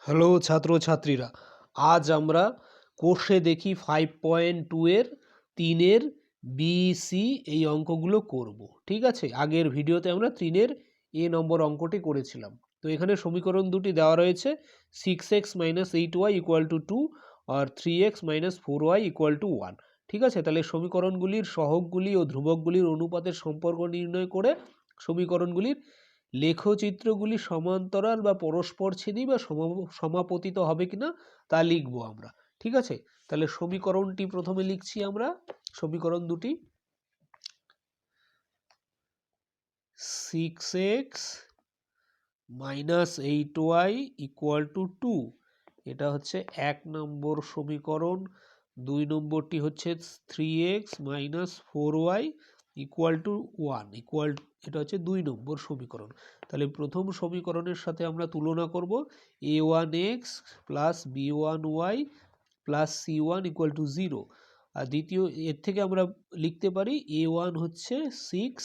Hello ছাত্রছাত্রীরা, আজ আমরা কোর্সে দেখি 5.2 এর 3-এর BC এই অঙ্কগুলো করব। ঠিক আছে, আগের ভিডিওতে আমরা 3-এর A নম্বর অঙ্কটি করেছিলাম। তো এখানে সমীকরণ দুটি দেওয়া রয়েছে, 6x - 8y = 2 আর 3x - 4y = 1। ঠিক আছে, তাহলে সমীকরণগুলির সহগগুলি ও ধ্রুবকগুলির অনুপাতের সম্পর্ক নির্ণয় করে সমীকরণগুলির লেখচিত্রগুলি সমান্তরাল বা পরস্পরছেদী বা সমাপতিত হবে কিনা তা লিখবো আমরা। ঠিক আছে, তাহলে সমীকরণটি প্রথমে লিখছি আমরা। সমীকরণ দুটি, 6x - 8y = 2, এটা হচ্ছে 1 নম্বর সমীকরণ। 2 নম্বরটি হচ্ছে 3x - 4y = 1 এটা হচ্ছে 2 নম্বর সমীকরণ। তাহলে প্রথম সমীকরণের সাথে আমরা তুলনা করব, a1x + b1y + c1 = 0। আর দ্বিতীয়, এর থেকে আমরা লিখতে পারি a1 হচ্ছে 6,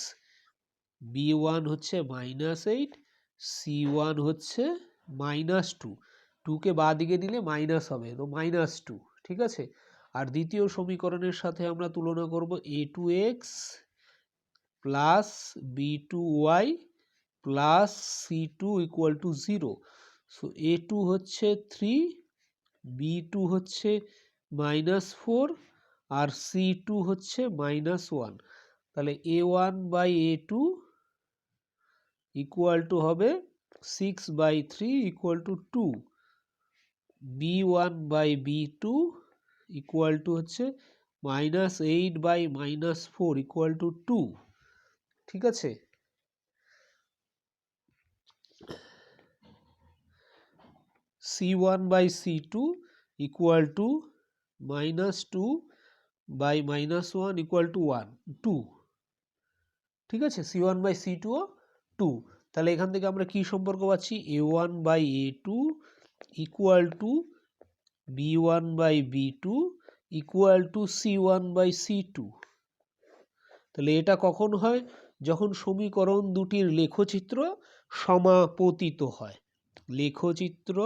b1 হচ্ছে -8, c1 হচ্ছে -2। 2কে বাঁ দিকে দিলে মাইনাস হবে, তো -2। ঠিক আছে, আর দ্বিতীয় সমীকরণের সাথে আমরা তুলনা করব a2x + b2y + c2 = 0। So a2 হচ্ছে 3, b2 হচ্ছে -4 আর c2 হচ্ছে -1। তাহলে a1/a2 = হবে 6/3 = 2, b1/b2 = হচ্ছে -8/4 = 2। ঠিক আছে, c1/c2 = -2/-1 = 2। ঠিক আছে, c1/c2 ও 2। তাহলে এখান থেকে আমরা কি সম্পর্ক পাচ্ছি, a1/a2 = b1/b2 = c1/c2। তাহলে এটা কখন হয়, যখন সমীকরণ দুটির লেখচিত্র সমাপতিত হয়। লেখচিত্র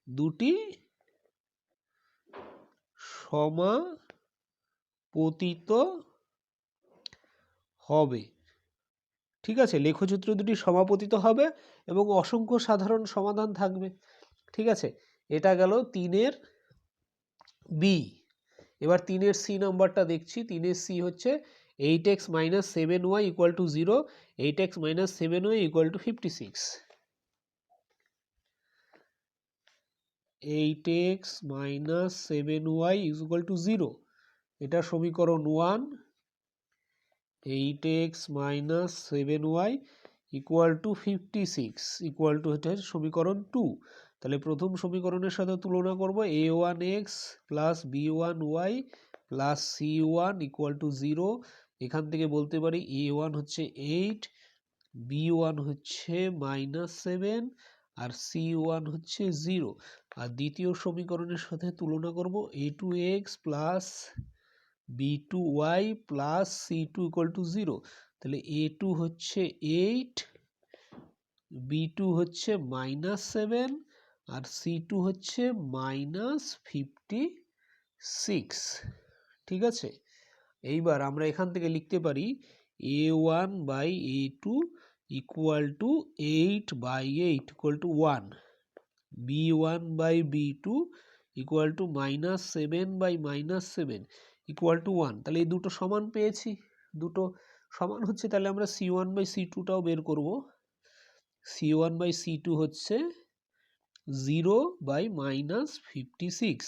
দুটি সমাপতিত হবে। ঠিক আছে, লেখচিত্র দুটি সমাপতিত হবে এবং অসংখ্য সাধারণ সমাধান থাকবে। ঠিক আছে, এটা গেল 3-এর বি। এবার 3-এর সি নাম্বারটা দেখছি। 3-এর সি হচ্ছে 8x - 7y = 0, 8x - 7y = 56। 8x - 7y = 0, এটা সমীকরণ 1। 8x - 7y = 56 এটা সমীকরণ 2। তাহলে প্রথম সমীকরণের সাথে তুলনা করব, a1x + b1y + c1 = 0। এখান থেকে বলতে পারি a1 হচ্ছে 8, b1 হচ্ছে -7 আর c1 হচ্ছে 0। আর দ্বিতীয় সমীকরণের সাথে তুলনা করব, a2x + b2y + c2 = 0। তাহলে a2 হচ্ছে 8, b2 হচ্ছে -7 আর c2 হচ্ছে -56। ঠিক আছে, এইবার আমরা এখান থেকে লিখতে পারি a1/a2 = 8/8 = 1, b1/b2 = -7/-7 = 1। তাহলে এই দুটো সমান পেয়েছি, দুটো সমান হচ্ছে, তাহলে আমরা c1/c2টাও বের করব। c1/c2 হচ্ছে 0/-56।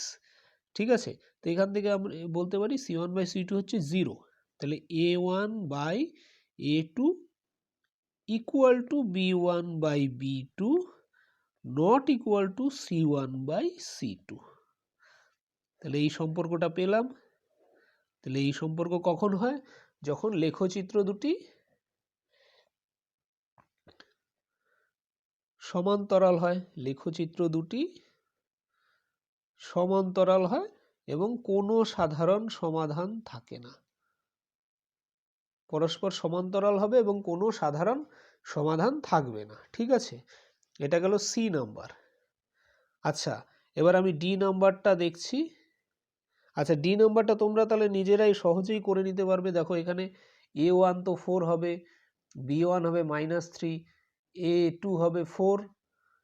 ঠিক আছে, তো এখান থেকে আমরা বলতে পারি c1/c2 হচ্ছে 0। তাহলে a1/a2 = b1/b2 not = c1/c2। তাহলে এই সম্পর্কটা পেলাম। তাহলে এই সম্পর্ক কখন হয়, যখন লেখচিত্র দুটি সমান্তরাল হয়। লেখচিত্র দুটি সমান্তরাল হয় এবং কোনো সাধারণ সমাধান থাকে না। পরস্পর সমান্তরাল হবে এবং কোনো সাধারণ সমাধান থাকবে না। ঠিক আছে, এটা গেল সি নাম্বার। আচ্ছা, এবার আমি ডি নাম্বারটা দেখছি। আচ্ছা, ডি নাম্বারটা তোমরা তাহলে নিজেরাই সহজেই করে নিতে পারবে। দেখো এখানে A1 তো 4 হবে, B1 হবে -3, A2 হবে 4,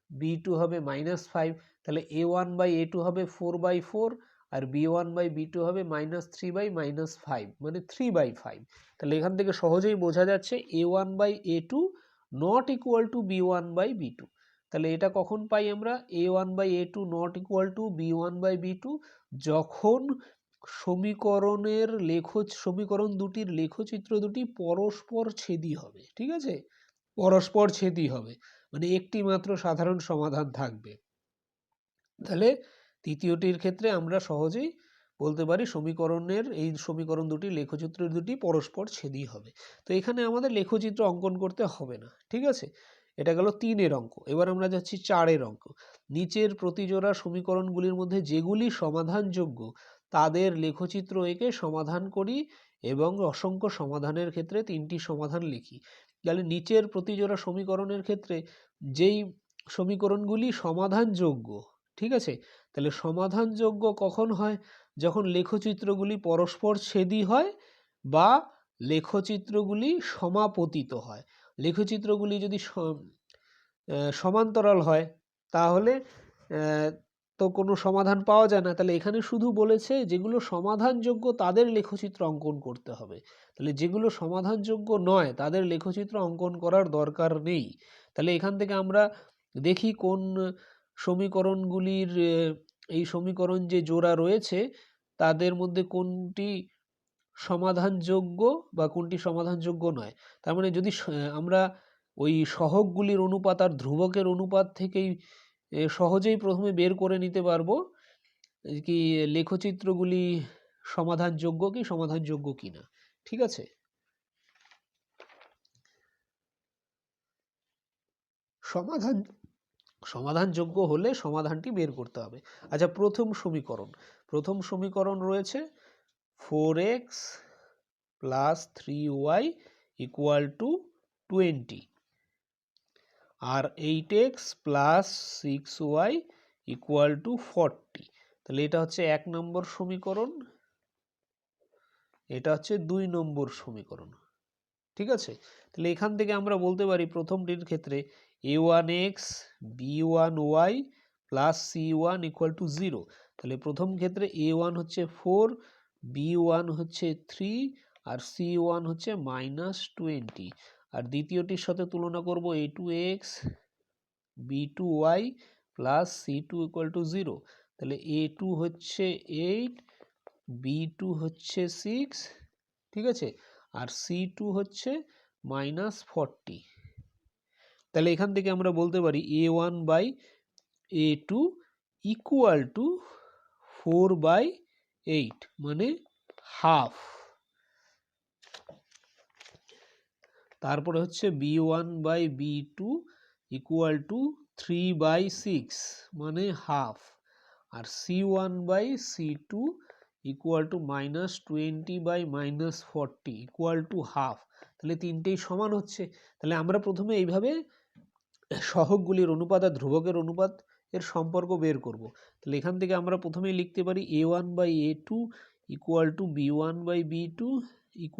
B2 হবে -5, তাহলে A1/A2 হবে 4/4 আর B1/B2 হবে -3/-5 মানে 3/5। তাহলে এখান থেকে সহজেই বোঝা যাচ্ছে A1/A2 not equal two B1/B2। তাহলে এটা কখন পাই আমরা? A1/A2 not equal two B1/B2 যখন সমীকরণ দুটির লেখচিত্র দুটি পরস্পর ছেদী হবে। ঠিক আছে, পরস্পর ছেদী হবে মানে একটি মাত্র সাধারণ সমাধান থাকবে। তাহলে তৃতীয়টির ক্ষেত্রে আমরা সহজেই বলতে পারি এই সমীকরণ দুটি লেখচিত্র দুটি পরস্পর ছেদী হবে। তো এখানে আমাদের লেখচিত্র অঙ্কন করতে হবে না। ঠিক আছে, এটা গেল 3-এর অঙ্ক। এবার আমরা যাচ্ছি 4-এর অঙ্ক। নিচের প্রতিজোড়া সমীকরণগুলির মধ্যে যেগুলি সমাধানযোগ্য তাদের লেখচিত্র এঁকে সমাধান করি এবং অসংখ্য সমাধানের ক্ষেত্রে 3টি সমাধান লিখি। তাহলে নিচের প্রতিজোড়া সমীকরণের ক্ষেত্রে যেই সমীকরণগুলি সমাধানযোগ্য, ঠিক আছে, তাহলে সমাধানযোগ্য কখন হয়? যখন লেখচিত্রগুলি পরস্পর ছেদী হয় বা লেখচিত্রগুলি সমাপতিত হয়। লেখচিত্রগুলি যদি সমান্তরাল হয় তাহলে তো কোনো সমাধান পাওয়া যায় না। তাহলে এখানে শুধু বলেছে যেগুলো সমাধানযোগ্য তাদের লেখচিত্র অঙ্কন করতে হবে। তাহলে যেগুলো সমাধানযোগ্য নয় তাদের লেখচিত্র অঙ্কন করার দরকার নেই। তাহলে এখান থেকে আমরা দেখি কোন সমীকরণগুলির এই সমীকরণ যে জোড়া রয়েছে তাদের মধ্যে কোনটি সমাধানযোগ্য বা কোনটি সমাধানযোগ্য নয়। তার মানে যদি আমরা ওই সহগগুলির অনুপাত আর ধ্রুবকের অনুপাত থেকেই সহজেই প্রথমে বের করে নিতে পারবো কি লেখচিত্রগুলি সমাধানযোগ্য কি সমাধানযোগ্য কিনা। ঠিক আছে, সমাধানযোগ্য হলে সমাধানটি বের করতে হবে। আচ্ছা, প্রথম সমীকরণ রয়েছে 4x + 3y = 20 আর 8x + 6y = 40। তাহলে এটা হচ্ছে 1 নম্বর সমীকরণ, এটা হচ্ছে 2 নম্বর সমীকরণ। ঠিক আছে, তাহলে এখান থেকে আমরা বলতে পারি প্রথমটির ক্ষেত্রে a1x b1y + c1 = 0। তাহলে প্রথম ক্ষেত্রে a1 হচ্ছে 4, b1 হচ্ছে 3 আর c1 হচ্ছে -20। আর দ্বিতীয়টির সাথে তুলনা করব a2x b2y + c2 = 0। তাহলে a2 হচ্ছে 8, b2 হচ্ছে 6, ঠিক আছে, আর c2 হচ্ছে -40। তাহলে এখান থেকে আমরা বলতে পারি a1/a2 = 4/8 মানে হাফ। তারপরে হচ্ছে b1/b2 = 3/6 মানে হাফ। আর c1/c2 = -20/-40 = হাফ। তাহলে তিনটেই সমান হচ্ছে। তাহলে আমরা প্রথমে এইভাবে সহগগুলির অনুপাত আর ধ্রুবকের অনুপাত এর সম্পর্ক বের করব। তাহলে এখান থেকে আমরা প্রথমেই লিখতে পারি a1/a2 = b1/b2 =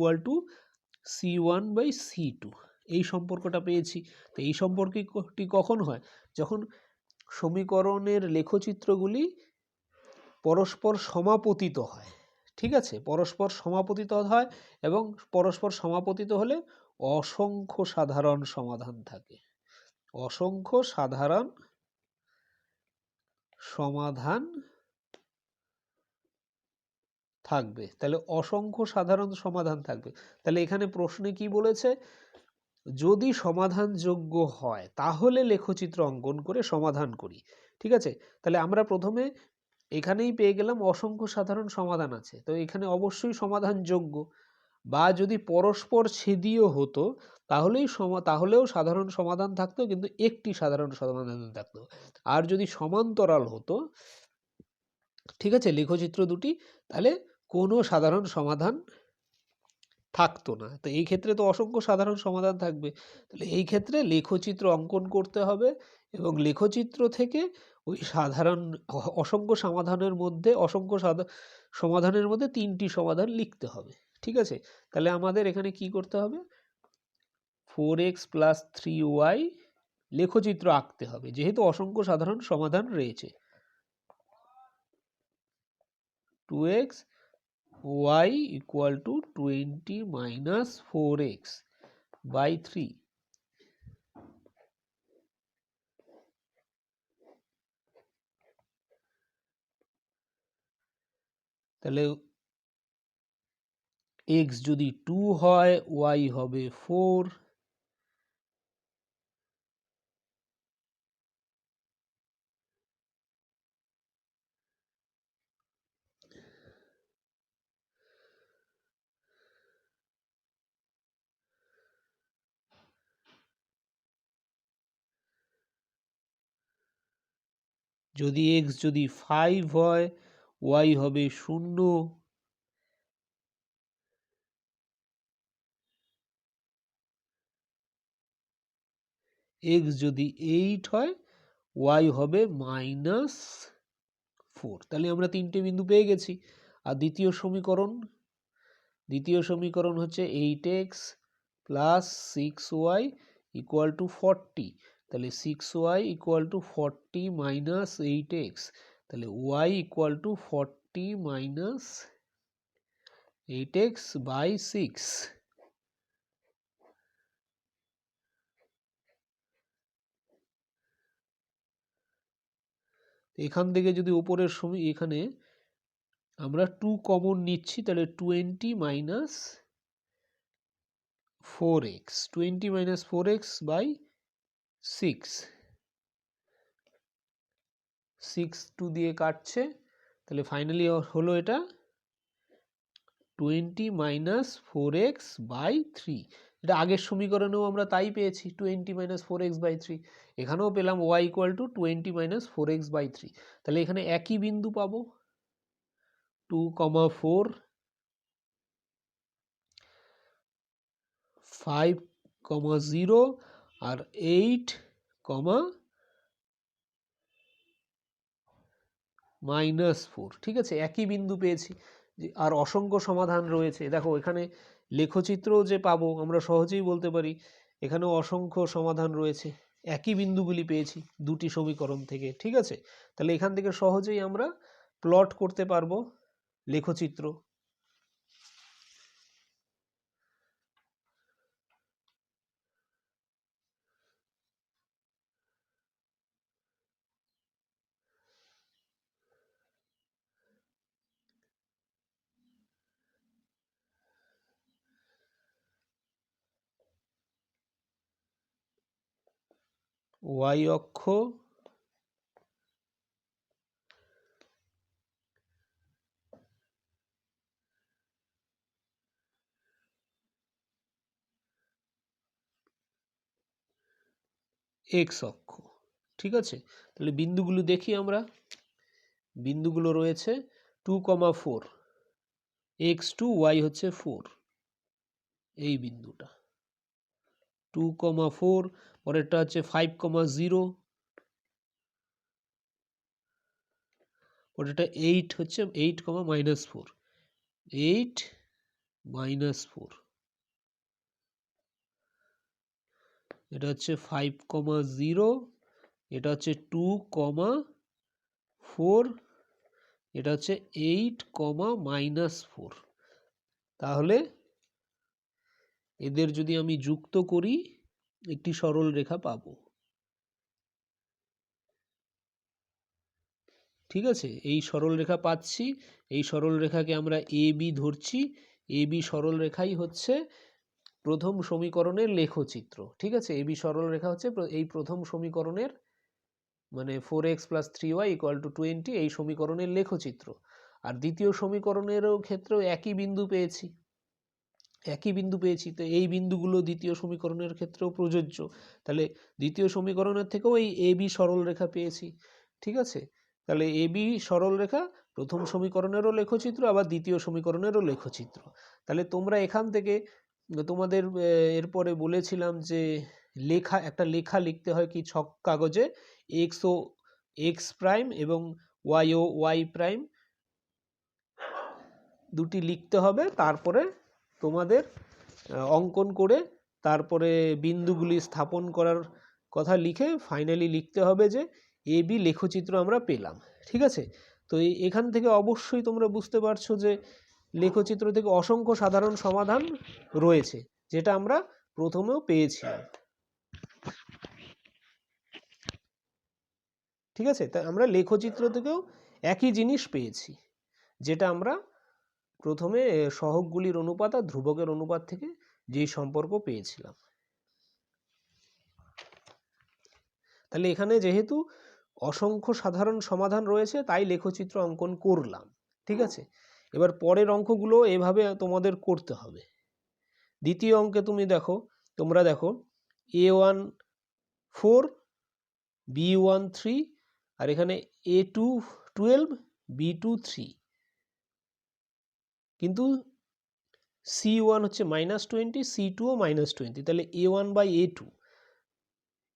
c1/c2। এই সম্পর্কটা পেয়েছি। তো এই সম্পর্কটি কখন হয়? যখন সমীকরণের লেখচিত্রগুলি পরস্পর সমাপতিত হয়। ঠিক আছে, পরস্পর সমাপতিত হয় এবং পরস্পর সমাপতিত হলে অসংখ্য সাধারণ সমাধান থাকে। অসংখ্য সাধারণ সমাধান থাকবে। তাহলে অসংখ্য সাধারণ সমাধান থাকবে। তাহলে এখানে প্রশ্নে কি বলেছে? যদি সমাধানযোগ্য হয় তাহলে লেখচিত্র অঙ্কন করে সমাধান করি। ঠিক আছে, তাহলে আমরা প্রথমে এখানেই পেয়ে গেলাম অসংখ্য সাধারণ সমাধান আছে, তো এখানে অবশ্যই সমাধানযোগ্য। বা যদি পরস্পর ছেদীয় হতো তাহলেও সাধারণ সমাধান থাকতো, কিন্তু একটি সাধারণ সমাধান থাকতো। আর যদি সমান্তরাল হতো, ঠিক আছে, লেখচিত্র দুটি, তাহলে কোনো সাধারণ সমাধান থাকতো না। তো এই ক্ষেত্রে তো অসংখ্য সাধারণ সমাধান থাকবে। তাহলে এই ক্ষেত্রে লেখচিত্র অঙ্কন করতে হবে এবং লেখচিত্র থেকে ওই সাধারণ অসংখ্য সমাধানের মধ্যে 3টি সমাধান লিখতে হবে। ঠিক আছে? তাহলে আমাদের এখানে কি করতে হবে? 4x + 3y লেখচিত্র আঁকতে হবে, যেহেতু অসংখ্য সাধারণ সমাধান রয়েছে। 2x y = 20 - 4x / 3। তাহলে x যদি 2 হয়, y হবে 4, যদি x যদি 5 হয়, y হবে 0, x যদি 8 হয়, y হবে -4। তাহলে আমরা 3টে বিন্দু পেয়ে গেছি। আর দ্বিতীয় সমীকরণ হচ্ছে 8x + 6y = 40। তাহলে 6y = 40 - 8x। তাহলে y = 40 - 8x / 6। এখান থেকে যদি উপরের এখানে আমরা 2 কমন নিচ্ছি, তাহলে 20 - 4x 20 - 4x / 6। 6 2 দিয়ে কাটছে, তাহলে ফাইনালি হলো এটা 20 - 4x / 3। এটা আগের সমীকরণেও আমরা তাই পেয়েছি, 20 - 4x / 3। এখানেও পেলাম y = 20 - 4x / 3। তাহলে এখানে একই বিন্দু পাবো, 2, 4, 5, 0 আর 8, -4। ঠিক আছে? একই বিন্দু পেয়েছি। আর অসংখ্য সমাধান রয়েছে। দেখো এখানে লেখচিত্রও যে পাবো আমরা সহজেই বলতে পারি এখানেও অসংখ্য সমাধান রয়েছে। একই বিন্দুগুলি পেয়েছি 2টি সমীকরণ থেকে। ঠিক আছে? তাহলে এখান থেকে সহজেই আমরা প্লট করতে পারবো লেখচিত্র। y অক্ষ x অক্ষ। ঠিক আছে? তাহলে বিন্দুগুলো দেখি আমরা। বিন্দুগুলো রয়েছে 2, 4, x2 y হচ্ছে 4, এই বিন্দুটা 2, 4, পরেরটা হচ্ছে 5, 0, পরেরটা 8 হচ্ছে 8, -4, 8, -4, এটা হচ্ছে 5, 0, এটা হচ্ছে 2, 4, এটা হচ্ছে 8, -4। তাহলে এদের যদি আমি যুক্ত করি একটি সরল রেখা পাবো। ঠিক আছে? এই সরল রেখা পাচ্ছি। এই সরল রেখাকে আমরা AB ধরছি। AB সরল রেখাই হচ্ছে প্রথম সমীকরণের লেখচিত্র। ঠিক আছে? AB সরল রেখা হচ্ছে এই প্রথম সমীকরণের, মানে 4x + 3y = 20, এই সমীকরণের লেখচিত্র। আর দ্বিতীয় সমীকরণেরও ক্ষেত্রেও একই বিন্দু পেয়েছি। তো এই বিন্দুগুলো দ্বিতীয় সমীকরণের ক্ষেত্রেও প্রযোজ্য। তাহলে দ্বিতীয় সমীকরণের থেকেও এই AB সরল রেখা পেয়েছি। ঠিক আছে? তাহলে AB সরল রেখা প্রথম সমীকরণেরও লেখচিত্র আবার দ্বিতীয় সমীকরণেরও লেখচিত্র। তাহলে তোমরা এখান থেকে তোমাদের এরপরে বলেছিলাম যে একটা লেখা লিখতে হয় কি ছক কাগজে, এক্স ও এক্স প্রাইম এবং ওয়াই ও ওয়াই প্রাইম দুটি লিখতে হবে, তারপরে তোমাদের অঙ্কন করে তারপরে বিন্দুগুলি স্থাপন করার কথা লিখে ফাইনালি লিখতে হবে যে এ বি লেখচিত্র আমরা পেলাম। ঠিক আছে, তো এখান থেকে অবশ্যই তোমরা বুঝতে পারছো যে লেখচিত্র থেকে অসংখ্য সাধারণ সমাধান রয়েছে, যেটা আমরা প্রথমেও পেয়েছিলাম। ঠিক আছে, তাই আমরা লেখচিত্র থেকেও একই জিনিস পেয়েছি, যেটা আমরা প্রথমে সহগগুলির অনুপাত আর ধ্রুবকের অনুপাত থেকে যেই সম্পর্ক পেয়েছিলাম। তাহলে এখানে যেহেতু অসংখ্য সাধারণ সমাধান রয়েছে তাই লেখচিত্র অঙ্কন করলাম। ঠিক আছে, এবার পরের অঙ্কগুলো এভাবে তোমাদের করতে হবে। দ্বিতীয় অঙ্কে তোমরা দেখো A1 4 B1 3 আর এখানে A2 12 B2 3, কিন্তু C1 হচ্ছে -20, C2 ও -20, তাহলে A1 by A2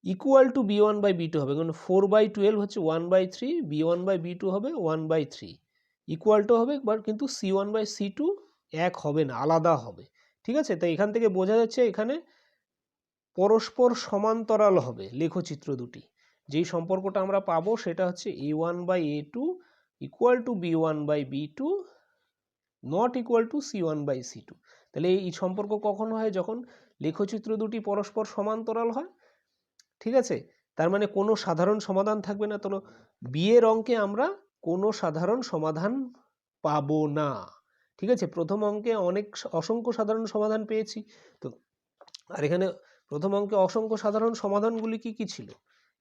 equal to B1 by B2 হবে, কারণ 4/12 হচ্ছে 1/3, B1 বাই B2 হবে 1/3, ইকুয়াল টু হবে, কিন্তু C1 বাই C2 এক হবে না, আলাদা হবে। ঠিক আছে, তাই এখান থেকে বোঝা যাচ্ছে এখানে পরস্পর সমান্তরাল হবে লেখচিত্র দুটি। যেই সম্পর্কটা আমরা পাবো সেটা হচ্ছে A1 by A2 equal to B1 by B2 not equal to C1 by C2। তাহলে এই সম্পর্ক কখন হয়? যখন লেখচিত্র দুটি পরস্পর সমান্তরাল হয়। ঠিক আছে, তার মানে কোনো সাধারণ সমাধান থাকবে না। তো বি এর অঙ্কে আমরা কোনো সাধারণ সমাধান পাবো না। ঠিক আছে, প্রথম অঙ্কে অসংখ্য সাধারণ সমাধান পেয়েছি। তো আর এখানে প্রথম অঙ্কে অসংখ্য সাধারণ সমাধানগুলি কি কি ছিল?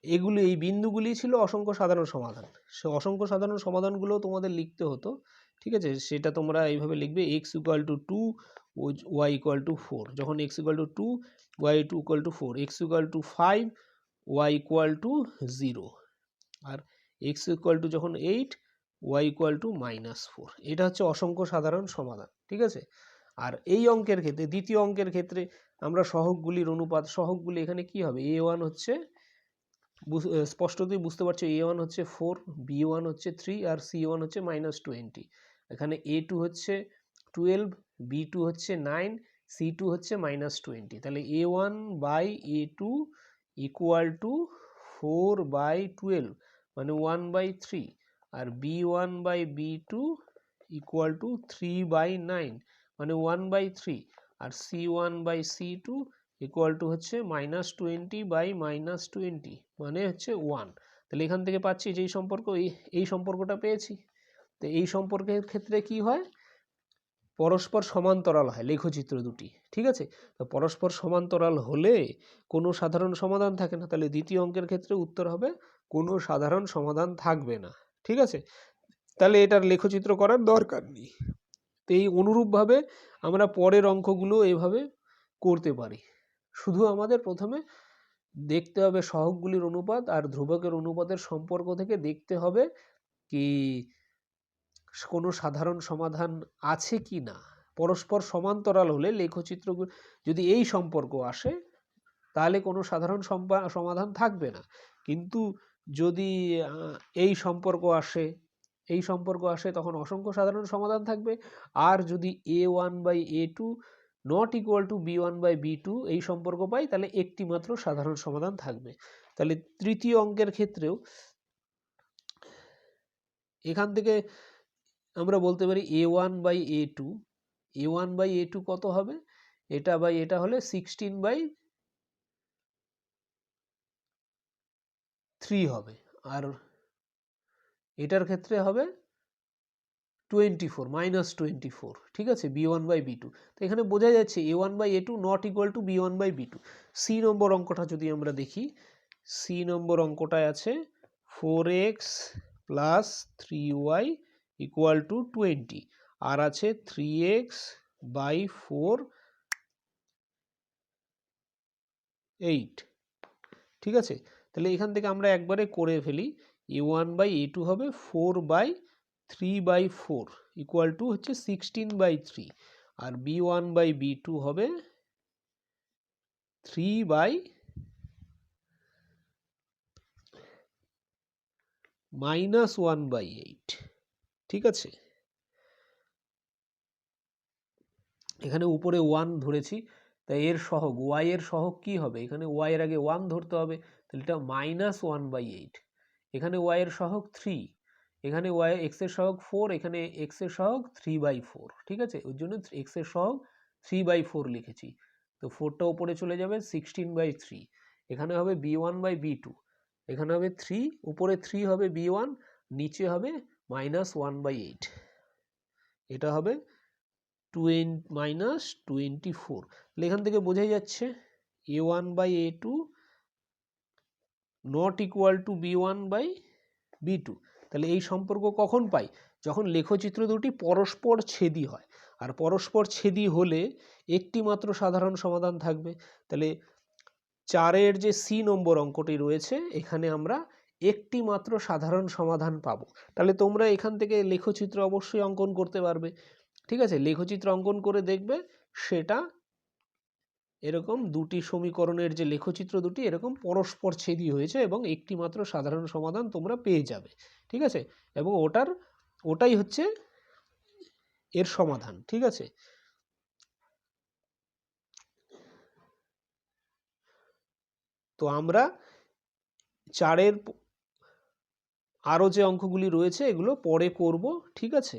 এগুলি, এই বিন্দুগুলি ছিল অসংখ্য সাধারণ সমাধান। সে অসংখ্য সাধারণ সমাধানগুলো তোমাদের লিখতে হতো। ঠিক আছে, সেটা তোমরা এইভাবে লিখবে, x equal to 2 y equal to 4, যখন x equal to 2 y equal to 4, x equal to 5 y equal to 0, আর x ইকুয়াল টু যখন 8 y ইকুয়াল টু -4। এটা হচ্ছে অসংখ্য সাধারণ সমাধান। ঠিক আছে, আর এই অঙ্কের ক্ষেত্রে, দ্বিতীয় অঙ্কের ক্ষেত্রে আমরা সহগগুলির অনুপাত, সহগগুলি এখানে কি হবে? A1 হচ্ছে, স্পষ্টতই বুঝতে পারছো, A1 হচ্ছে 4, B1 হচ্ছে 3 আর C1 হচ্ছে -20। এখানে A2 হচ্ছে 12, B2 হচ্ছে 9, C2 হচ্ছে -20। তাহলে A1 by A2 equal two 4/12 মানে 1/3, আর B1 by B2 equal to 3/9 মানে 1/3, আর C1 by C2 equal to হচ্ছে -20 বাই -20 মানে হচ্ছে 1। তাহলে এখান থেকে পাচ্ছি যেই সম্পর্ক, এই সম্পর্কটা পেয়েছি। তো এই সম্পর্কের ক্ষেত্রে কি হয়? পরস্পর সমান্তরাল হয় লেখচিত্র দুটি। ঠিক আছে, তো পরস্পর সমান্তরাল হলে কোনো সাধারণ সমাধান থাকে না। তাহলে দ্বিতীয় অঙ্কের ক্ষেত্রে উত্তর হবে কোনো সাধারণ সমাধান থাকবে না। ঠিক আছে, তাহলে এটার লেখচিত্র করার দরকার নেই। তো এই অনুরূপভাবে আমরা পরের অঙ্কগুলো এভাবে করতে পারি। শুধু আমাদের প্রথমে দেখতে হবে সহগগুলির অনুপাত আর ধ্রুবকের অনুপাতের সম্পর্ক থেকে দেখতে হবে কি কোনো সাধারণ সমাধান আছে কি না। পরস্পর সমান্তরাল হলে লেখচিত্র যদি এই সম্পর্ক আসে তাহলে কোনো সাধারণ সমাধান থাকবে না। কিন্তু যদি এই সম্পর্ক আসে তখন অসংখ্য সাধারণ সমাধান থাকবে। আর যদি A1 by A2 not equal to B1 by B2 এই সম্পর্ক পাই, তাহলে একটি মাত্র সাধারণ সমাধান থাকবে। তাহলে তৃতীয় অঙ্কের ক্ষেত্রেও এখান থেকে আমরা বলতে পারি A1 by A2, A1 by A2 কত হবে? এটা হলে 16/3 হবে, আর এটার ক্ষেত্রে হবে 24 -24। ঠিক আছে, B1 বাই B2। তো এখানে বোঝা যাচ্ছে A1 by A2 not equal to B1 by B2। C number অঙ্কটা যদি আমরা দেখি, সি নম্বর অঙ্কটায় আছে 4x plus 3y equal to 20, আর আছে 3x বাই 4 8। ঠিক আছে, তাহলে এখান থেকে আমরা একবারে করে ফেলি। A1 বাই A2 হবে 4/8, 3/4 ইকুয়াল টু হচ্ছে 16/3, আর B1/B2 হবে 3/-1/8। ঠিক আছে, এখানে উপরে 1 ধরেছি, তাই এর সহগ y এর সহগ কি হবে? এখানে y এর আগে 1 ধরতে হবে, তাহলে এটা -1/8। এখানে y এর সহগ 3, এখানে y x এর সহগ 4, এখানে x এর সহগ 3/4। ঠিক আছে, ওই জন্য x এর সহগ 3/4 লিখেছি। তো 4টা উপরে চলে যাবে, 16/3। এখানে হবে B1/B2, এখানে হবে 3, উপরে 3 হবে B1, নিচে হবে -1/8। এটা হবে -24। তাহলে এখান থেকে বোঝাই যাচ্ছে A1/A2 not equal two B1/B2। তাহলে এই সম্পর্ক কখন পাই? যখন লেখচিত্র দুটি পরস্পর ছেদি হয়, আর পরস্পর ছেদি হলে একটি মাত্র সাধারণ সমাধান থাকবে। তাহলে 4-এর যে C নম্বর অঙ্কটি রয়েছে, এখানে আমরা একটি মাত্র সাধারণ সমাধান পাবো। তাহলে তোমরা এখান থেকে লেখচিত্র অবশ্যই অঙ্কন করতে পারবে। ঠিক আছে, লেখচিত্র অঙ্কন করে দেখবে সেটা এরকম দুটি সমীকরণের যে লেখচিত্র দুটি এরকম পরস্পর ছেদি হয়েছে এবং একটি মাত্র সাধারণ সমাধান তোমরা পেয়ে যাবে। ঠিক আছে, এবং ওটাই হচ্ছে এর সমাধান। ঠিক আছে, তো আমরা 4-এর আরো যে অঙ্কগুলি রয়েছে এগুলো পরে করব। ঠিক আছে।